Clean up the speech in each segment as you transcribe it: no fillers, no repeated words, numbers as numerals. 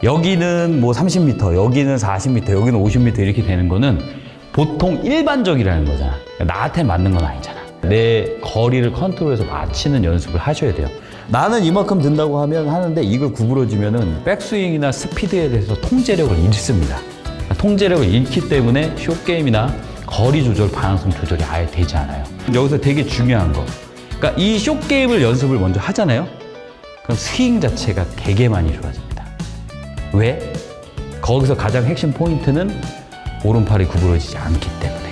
여기는 뭐 30m, 여기는 40m, 여기는 50m 이렇게 되는 거는 보통 일반적이라는 거잖아. 나한테 맞는 건 아니잖아. 내 거리를 컨트롤해서 맞히는 연습을 하셔야 돼요. 나는 이만큼 든다고 하면 하는데 이걸 구부러지면은 백스윙이나 스피드에 대해서 통제력을 잃습니다. 통제력을 잃기 때문에 숏게임이나 거리 조절, 방향성 조절이 아예 되지 않아요. 여기서 되게 중요한 거. 그러니까 이 숏게임을 연습을 먼저 하잖아요. 그럼 스윙 자체가 되게 많이 좋아집니다. 왜? 거기서 가장 핵심 포인트는 오른팔이 구부러지지 않기 때문에.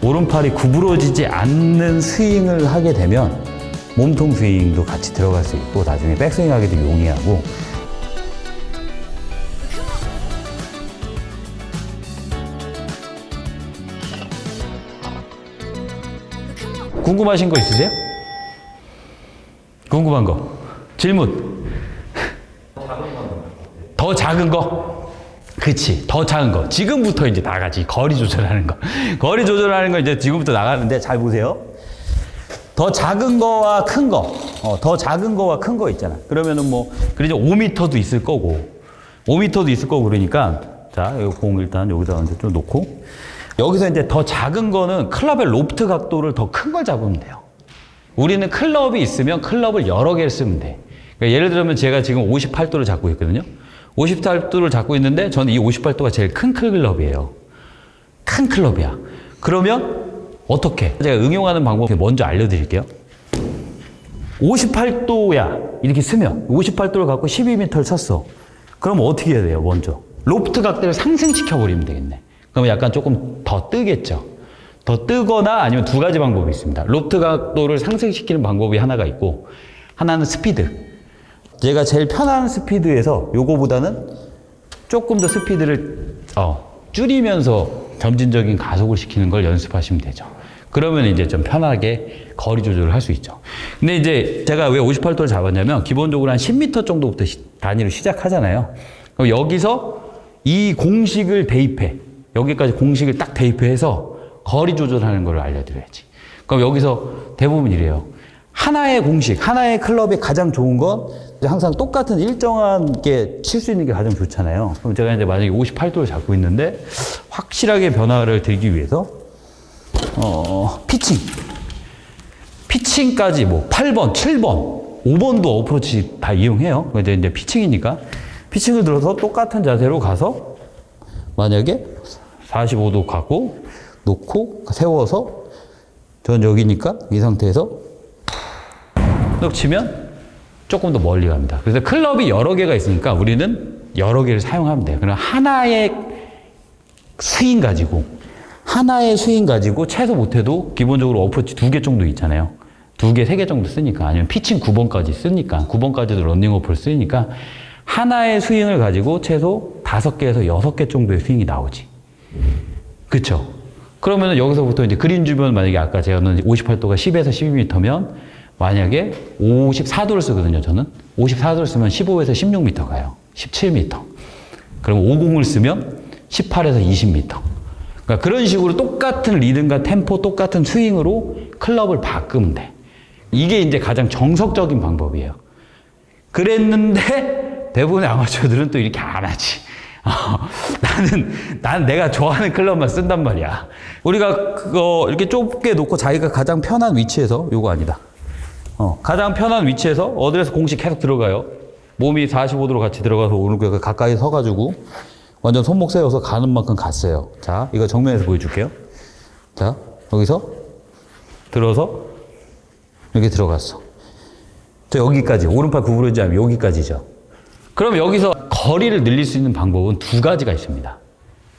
오른팔이 구부러지지 않는 스윙을 하게 되면 몸통 스윙도 같이 들어갈 수 있고 나중에 백스윙 하기도 용이하고. 궁금하신 거 있으세요? 궁금한 거. 질문. 더 작은 거? 그치, 더 작은 거. 지금부터 이제 나가지. 거리 조절하는 거. 거리 조절하는 거 이제 지금부터 나가는데 잘 보세요. 더 작은 거와 큰 거. 더 작은 거와 큰 거 있잖아. 그러면은 뭐, 그러죠. 5m도 있을 거고. 5m도 있을 거고 그러니까. 자, 이 공 일단 여기다 먼저 좀 놓고. 여기서 이제 더 작은 거는 클럽의 로프트 각도를 더 큰 걸 잡으면 돼요. 우리는 클럽이 있으면 클럽을 여러 개를 쓰면 돼. 그러니까 예를 들면 제가 지금 58도를 잡고 있거든요. 58도를 잡고 있는데 저는 이 58도가 제일 큰 클럽이에요. 큰 클럽이야. 그러면 어떻게? 제가 응용하는 방법 먼저 알려드릴게요. 58도야 이렇게 쓰면 58도를 갖고 12m를 쳤어. 그럼 어떻게 해야 돼요? 먼저 로프트 각도를 상승시켜 버리면 되겠네. 그러면 약간 조금 더 뜨겠죠. 더 뜨거나 아니면 두 가지 방법이 있습니다. 로프트 각도를 상승시키는 방법이 하나가 있고 하나는 스피드. 제가 제일 편한 스피드에서 요거보다는 조금 더 스피드를 줄이면서 점진적인 가속을 시키는 걸 연습하시면 되죠. 그러면 이제 좀 편하게 거리 조절을 할 수 있죠. 근데 이제 제가 왜 58도를 잡았냐면 기본적으로 한 10m 정도부터 단위로 시작하잖아요. 그럼 여기서 이 공식을 대입해. 여기까지 공식을 딱 대입해서 거리 조절하는 걸 알려드려야지. 그럼 여기서 대부분 이래요. 하나의 공식, 하나의 클럽이 가장 좋은 건 항상 똑같은 일정한 게 칠 수 있는 게 가장 좋잖아요. 그럼 제가 이제 만약에 58도를 잡고 있는데 확실하게 변화를 드리기 위해서 피칭까지 뭐 8번, 7번, 5번도 어프로치 다 이용해요. 이제 피칭이니까 피칭을 들어서 똑같은 자세로 가서 만약에 45도 갖고 놓고 세워서 전 여기니까 이 상태에서 딱 치면 조금 더 멀리 갑니다. 그래서 클럽이 여러 개가 있으니까 우리는 여러 개를 사용하면 돼요. 그럼 하나의 스윙 가지고 최소 못해도 기본적으로 어프로치 2개 정도 있잖아요. 2개, 3개 정도 쓰니까 아니면 피칭 9번까지 쓰니까 9번까지도 런닝 어프를 쓰니까 하나의 스윙을 가지고 최소 5개에서 6개 정도의 스윙이 나오지. 그쵸? 그러면 여기서부터 이제 그린 주변 만약에 아까 제가 58도가 10에서 12m면 만약에 54도를 쓰거든요, 저는. 54도를 쓰면 15에서 16m 가요. 17m. 그럼 50을 쓰면 18에서 20m. 그러니까 그런 식으로 똑같은 리듬과 템포, 똑같은 스윙으로 클럽을 바꾸면 돼. 이게 이제 가장 정석적인 방법이에요. 그랬는데 대부분의 아마추어들은 또 이렇게 안 하지. 나는 내가 좋아하는 클럽만 쓴단 말이야. 우리가 그거 이렇게 좁게 놓고 자기가 가장 편한 위치에서, 요거 아니다. 가장 편한 위치에서 어디에서 공식 계속 들어가요. 몸이 45도로 같이 들어가서 오른쪽에 가까이 서가지고 완전 손목 세워서 가는 만큼 갔어요. 자, 이거 정면에서 보여줄게요. 자, 여기서 들어서 이렇게 들어갔어. 저 여기까지, 오른팔 구부러지지 않으면 여기까지죠. 그럼 여기서 거리를 늘릴 수 있는 방법은 2가지가 있습니다.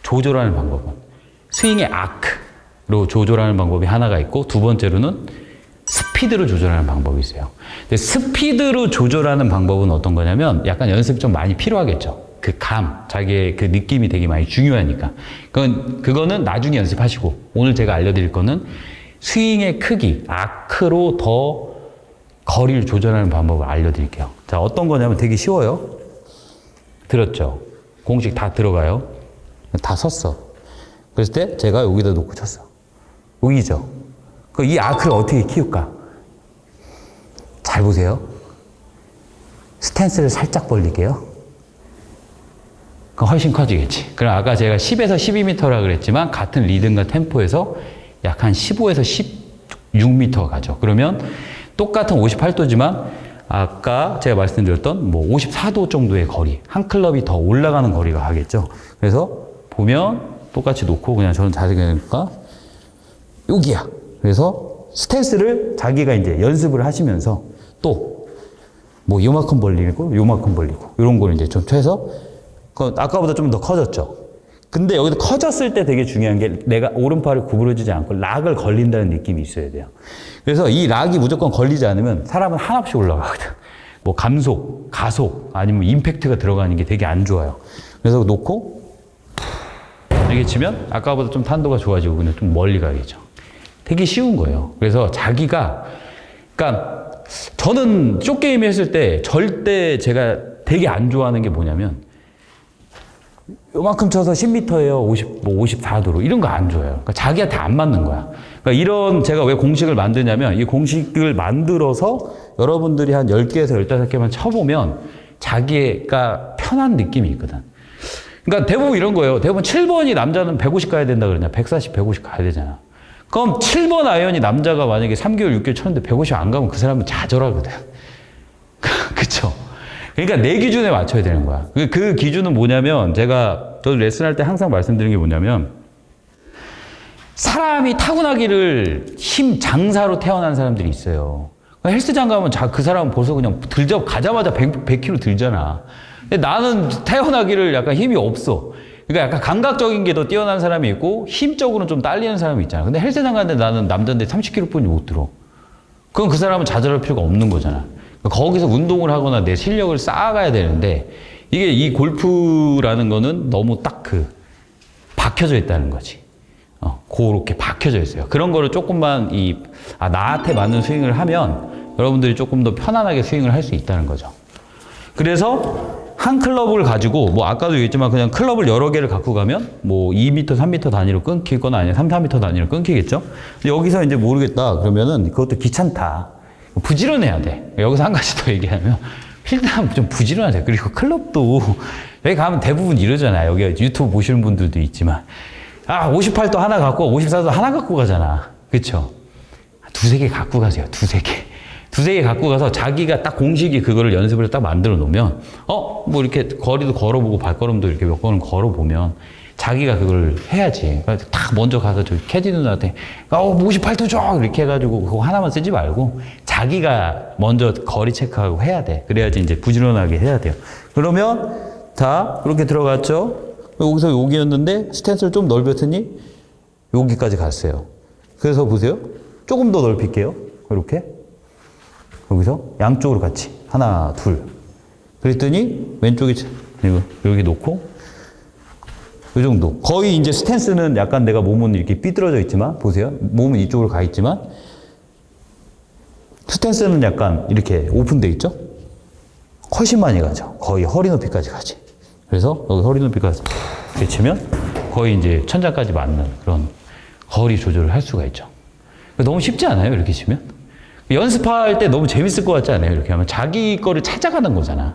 조절하는 방법은. 스윙의 아크로 조절하는 방법이 하나가 있고, 두 번째로는 스피드로 조절하는 방법이 있어요. 근데 스피드로 조절하는 방법은 어떤 거냐면 약간 연습이 좀 많이 필요하겠죠. 그 자기의 그 느낌이 되게 많이 중요하니까. 그거는 나중에 연습하시고, 오늘 제가 알려드릴 거는 스윙의 크기, 아크로 더 거리를 조절하는 방법을 알려드릴게요. 자, 어떤 거냐면 되게 쉬워요. 들었죠? 공식 다 들어가요. 다 섰어. 그랬을 때 제가 여기다 놓고 쳤어. 여기죠? 이 아크를 어떻게 키울까? 잘 보세요. 스탠스를 살짝 벌릴게요. 그럼 훨씬 커지겠지. 그럼 아까 제가 10에서 12m라 그랬지만 같은 리듬과 템포에서 약 한 15에서 16m 가죠. 그러면 똑같은 58도지만 아까 제가 말씀드렸던 뭐 54도 정도의 거리, 한 클럽이 더 올라가는 거리가 가겠죠. 그래서 보면 똑같이 놓고 그냥 저는 자세히 그러니까 여기야. 그래서 스탠스를 자기가 이제 연습을 하시면서 또 뭐 요만큼 벌리고 요만큼 벌리고 이런 걸 이제 좀 해서 아까보다 좀 더 커졌죠. 근데 여기서 커졌을 때 되게 중요한 게 내가 오른팔을 구부러지지 않고 락을 걸린다는 느낌이 있어야 돼요. 그래서 이 락이 무조건 걸리지 않으면 사람은 한없이 올라가거든. 뭐 감속, 가속 아니면 임팩트가 들어가는 게 되게 안 좋아요. 그래서 놓고 이렇게 치면 아까보다 좀 탄도가 좋아지고 그냥 좀 멀리 가겠죠. 되게 쉬운 거예요. 그래서 자기가 그러니까 저는 쇼게임 했을 때 절대 제가 되게 안 좋아하는 게 뭐냐면 요만큼 쳐서 10m예요. 54도로. 이런 거 안 좋아해요. 그러니까 자기한테 안 맞는 거야. 그러니까 이런 제가 왜 공식을 만드냐면 이 공식을 만들어서 여러분들이 한 10개에서 15개만 쳐보면 자기가 편한 느낌이 있거든. 그러니까 대부분 이런 거예요. 대부분 7번이 남자는 150 가야 된다 그러냐. 140, 150 가야 되잖아. 그럼 7번 아이언이 남자가 만약에 3개월, 6개월 쳤는데 150 안 가면 그 사람은 좌절하거든. 그쵸? 그러니까 내 기준에 맞춰야 되는 거야. 그 기준은 뭐냐면 저도 레슨할 때 항상 말씀드리는 게 뭐냐면 사람이 타고나기를 힘 장사로 태어난 사람들이 있어요. 헬스장 가면 그 사람은 벌써 그냥 가자마자 100kg 들잖아. 근데 나는 태어나기를 약간 힘이 없어. 그러니까 약간 감각적인 게 더 뛰어난 사람이 있고 힘적으로는 좀 딸리는 사람이 있잖아. 근데 헬스장 가는데 나는 남자인데 30kg뿐이 못 들어. 그럼 그 사람은 좌절할 필요가 없는 거잖아. 거기서 운동을 하거나 내 실력을 쌓아가야 되는데 이게 이 골프라는 거는 너무 딱 박혀져 있다는 거지. 그렇게 박혀져 있어요. 그런 거를 조금만 나한테 맞는 스윙을 하면 여러분들이 조금 더 편안하게 스윙을 할 수 있다는 거죠. 그래서 한 클럽을 가지고 뭐 아까도 얘기했지만 그냥 클럽을 여러 개를 갖고 가면 뭐 2m, 3m 단위로 끊길 건 아니야. 3, 4m 단위로 끊기겠죠. 근데 여기서 이제 모르겠다 그러면은 그것도 귀찮다. 부지런해야 돼. 여기서 한 가지 더 얘기하면 일단 좀 부지런하세요. 그리고 클럽도 여기 가면 대부분 이러잖아요. 여기 유튜브 보시는 분들도 있지만 58도 하나 갖고 54도 하나 갖고 가잖아. 그쵸? 두세 개 갖고 가세요. 두세 개 갖고 가서 자기가 딱 공식이 그거를 연습을 딱 만들어 놓으면 뭐 이렇게 거리도 걸어보고 발걸음도 이렇게 몇 번은 걸어보면 자기가 그걸 해야지. 그래서 딱 먼저 가서 저 캐디 누나한테 58도 줘! 이렇게 해가지고 그거 하나만 쓰지 말고 자기가 먼저 거리 체크하고 해야 돼. 그래야지 이제 부지런하게 해야 돼요. 그러면 자 이렇게 들어갔죠. 여기서 여기였는데 스탠스를 좀 넓혔더니 여기까지 갔어요. 그래서 보세요. 조금 더 넓힐게요. 이렇게 여기서 양쪽으로 같이 하나 둘 그랬더니 왼쪽에 여기 놓고 이 정도. 거의 이제 스탠스는 약간 내가 몸은 이렇게 삐뚤어져 있지만, 보세요. 몸은 이쪽으로 가 있지만, 스탠스는 약간 이렇게 오픈되어 있죠? 훨씬 많이 가죠. 거의 허리 높이까지 가지. 그래서 여기 허리 높이까지 이렇게 치면 거의 이제 천장까지 맞는 그런 거리 조절을 할 수가 있죠. 너무 쉽지 않아요? 이렇게 치면? 연습할 때 너무 재밌을 것 같지 않아요? 이렇게 하면 자기 거를 찾아가는 거잖아.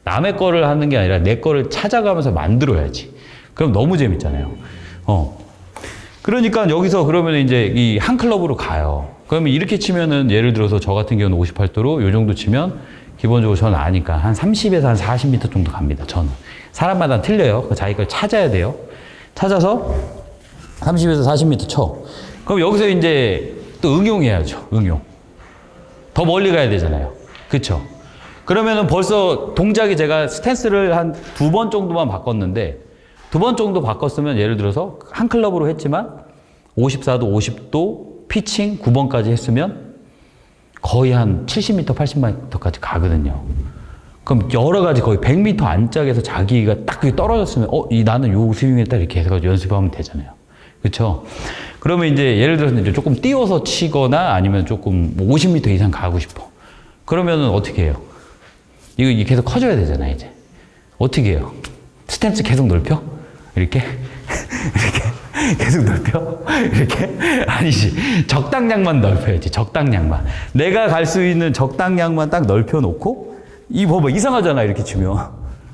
남의 거를 하는 게 아니라 내 거를 찾아가면서 만들어야지. 그럼 너무 재밌잖아요. 그러니까 여기서 그러면 이제 이 한 클럽으로 가요. 그러면 이렇게 치면은 예를 들어서 저 같은 경우는 58도로 요 정도 치면 기본적으로 저는 아니까 한 30에서 한 40m 정도 갑니다. 저는. 사람마다 틀려요. 자기 걸 찾아야 돼요. 찾아서 30에서 40m 쳐. 그럼 여기서 이제 또 응용해야죠. 응용. 더 멀리 가야 되잖아요. 그쵸? 그러면은 벌써 동작이 제가 스탠스를 한 2번 정도만 바꿨는데 2번 정도 바꿨으면 예를 들어서 한 클럽으로 했지만 54도, 50도, 피칭 9번까지 했으면 거의 한 70m, 80m까지 가거든요. 그럼 여러 가지 거의 100m 안짝에서 자기가 딱 그게 떨어졌으면 나는 요 스윙을 딱 이렇게 해서 연습하면 되잖아요. 그렇죠? 그러면 이제 예를 들어서 이제 조금 띄워서 치거나 아니면 조금 50m 이상 가고 싶어. 그러면은 어떻게 해요? 이거 계속 커져야 되잖아요, 이제. 어떻게 해요? 스탠스 계속 넓혀? 이렇게? 이렇게? 계속 넓혀? 이렇게? 아니지. 적당량만 넓혀야지. 적당량만. 내가 갈 수 있는 적당량만 딱 넓혀놓고, 봐봐. 이상하잖아. 이렇게 치면.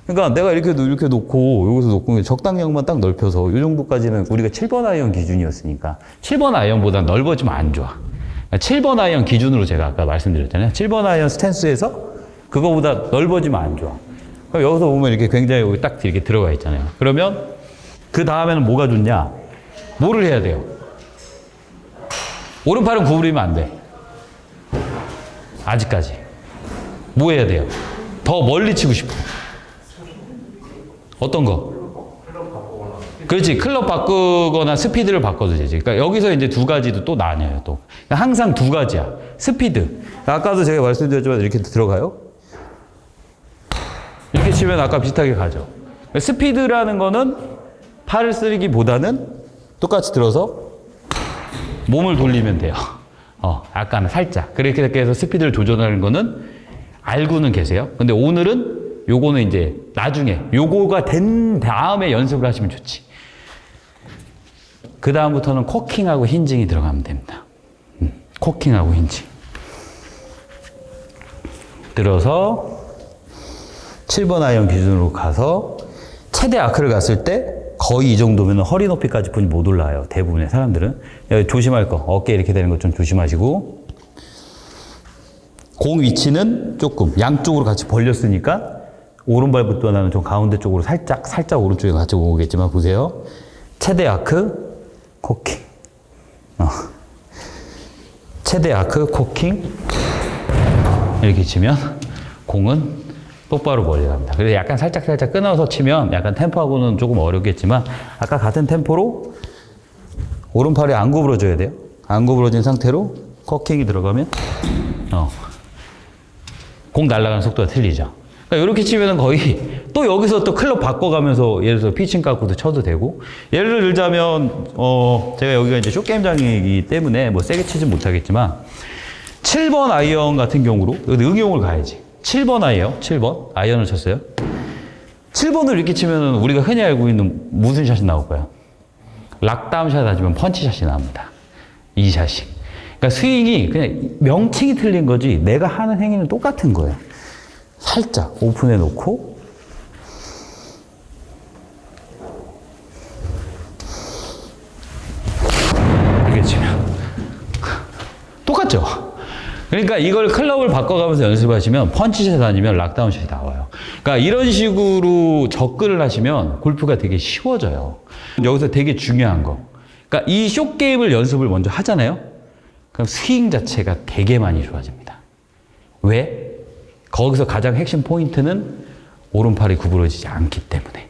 그러니까 내가 이렇게 놓고 여기서 놓고 적당량만 딱 넓혀서 이 정도까지는 우리가 7번 아이언 기준이었으니까 7번 아이언보다 넓어지면 안 좋아. 7번 아이언 기준으로 제가 아까 말씀드렸잖아요. 7번 아이언 스탠스에서 그거보다 넓어지면 안 좋아. 그럼 여기서 보면 이렇게 굉장히 여기 딱 이렇게 들어가 있잖아요. 그러면 그 다음에는 뭐가 좋냐? 뭐를 해야 돼요? 오른팔은 구부리면 안 돼. 아직까지. 뭐 해야 돼요? 더 멀리 치고 싶어. 어떤 거? 그렇지. 클럽 바꾸거나 스피드를 바꿔도 되지. 그러니까 여기서 이제 두 가지도 또 나뉘어요. 또. 그러니까 항상 두 가지야. 스피드. 아까도 제가 말씀드렸지만 이렇게 들어가요. 이렇게 치면 아까 비슷하게 가죠. 스피드라는 거는 팔을 쓰기보다는 똑같이 들어서 몸을 돌리면 돼요. 아까는 살짝. 그렇게 해서 스피드를 조절하는 거는 알고는 계세요. 근데 오늘은 요거는 이제 나중에 요거가 된 다음에 연습을 하시면 좋지. 그 다음부터는 코킹하고 힌징이 들어가면 됩니다. 코킹하고 힌징. 들어서 7번 아이언 기준으로 가서 최대 아크를 갔을 때 거의 이 정도면 허리 높이까지 분이 못 올라와요. 대부분의 사람들은. 조심할 거. 어깨 이렇게 되는 거 좀 조심하시고. 공 위치는 조금 양쪽으로 같이 벌렸으니까 오른발부터 나는 좀 가운데 쪽으로 살짝 오른쪽에 같이 오겠지만 보세요. 최대 아크, 코킹. 최대 아크, 코킹. 이렇게 치면 공은 똑바로 멀리 갑니다. 그래서 약간 살짝 끊어서 치면 약간 템포하고는 조금 어렵겠지만 아까 같은 템포로 오른팔이 안 구부러져야 돼요. 안 구부러진 상태로 코킹이 들어가면 공 날아가는 속도가 틀리죠. 그러니까 이렇게 치면은 거의 또 여기서 또 클럽 바꿔가면서 예를 들어서 피칭 갖고도 쳐도 되고 예를 들자면 제가 여기가 이제 숏게임장이기 때문에 뭐 세게 치진 못하겠지만 7번 아이언 같은 경우로 여기 응용을 가야지. 7번 아이언, 7번 아이언을 쳤어요. 7번을 이렇게 치면은 우리가 흔히 알고 있는 무슨 샷이 나올까요? 락다운 샷 하지만 펀치샷이 나옵니다. 이 샷이. 그러니까 스윙이 그냥 명칭이 틀린 거지 내가 하는 행위는 똑같은 거예요. 살짝 오픈해 놓고 이렇게 치면 똑같죠? 그러니까 이걸 클럽을 바꿔가면서 연습하시면 펀치샷 아니면 락다운샷이 나와요. 그러니까 이런 식으로 접근을 하시면 골프가 되게 쉬워져요. 여기서 되게 중요한 거. 그러니까 이 숏게임을 연습을 먼저 하잖아요. 그럼 스윙 자체가 되게 많이 좋아집니다. 왜? 거기서 가장 핵심 포인트는 오른팔이 구부러지지 않기 때문에.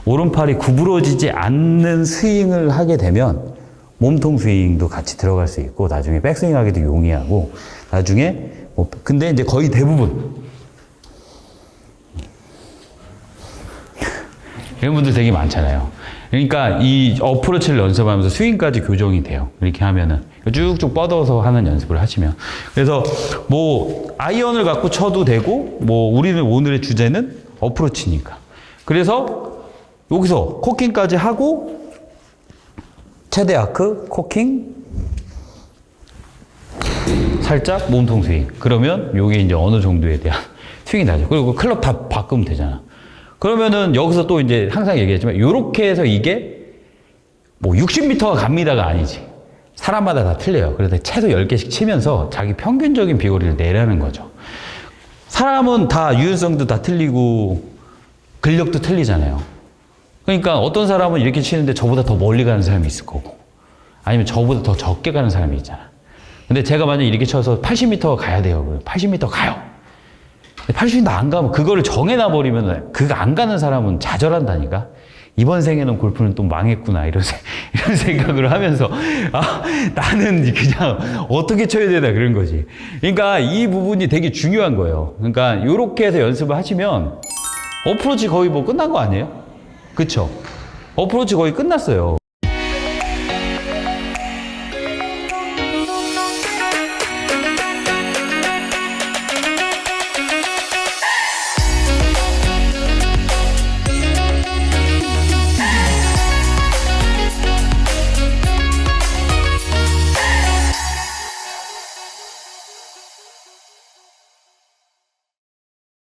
오른팔이 구부러지지 않는 스윙을 하게 되면 몸통 스윙도 같이 들어갈 수 있고 나중에 백스윙 하기도 용이하고 나중에 근데 이제 거의 대부분 이런 분들 되게 많잖아요. 그러니까 이 어프로치를 연습하면서 스윙까지 교정이 돼요. 이렇게 하면은 쭉쭉 뻗어서 하는 연습을 하시면. 그래서 뭐 아이언을 갖고 쳐도 되고 뭐 우리는 오늘의 주제는 어프로치니까. 그래서 여기서 코킹까지 하고 최대 아크, 코킹, 살짝 몸통 스윙. 그러면 요게 이제 어느 정도에 대한 스윙이 나죠. 그리고 클럽 다 바꾸면 되잖아. 그러면은 여기서 또 이제 항상 얘기했지만 요렇게 해서 이게 뭐 60m가 갑니다가 아니지. 사람마다 다 틀려요. 그래서 최소 10개씩 치면서 자기 평균적인 비거리를 내라는 거죠. 사람은 다 유연성도 다 틀리고 근력도 틀리잖아요. 그러니까 어떤 사람은 이렇게 치는데 저보다 더 멀리 가는 사람이 있을 거고 아니면 저보다 더 적게 가는 사람이 있잖아. 근데 제가 만약에 이렇게 쳐서 80m 가야 돼요. 80m 가요. 80m 안 가면 그거를 정해놔 버리면 그거 안 가는 사람은 좌절한다니까. 이번 생에는 골프는 또 망했구나 이런 생각을 하면서 나는 그냥 어떻게 쳐야 되나 그런 거지. 그러니까 이 부분이 되게 중요한 거예요. 그러니까 이렇게 해서 연습을 하시면 어프로치 거의 뭐 끝난 거 아니에요? 그쵸? 어프로치 거의 끝났어요.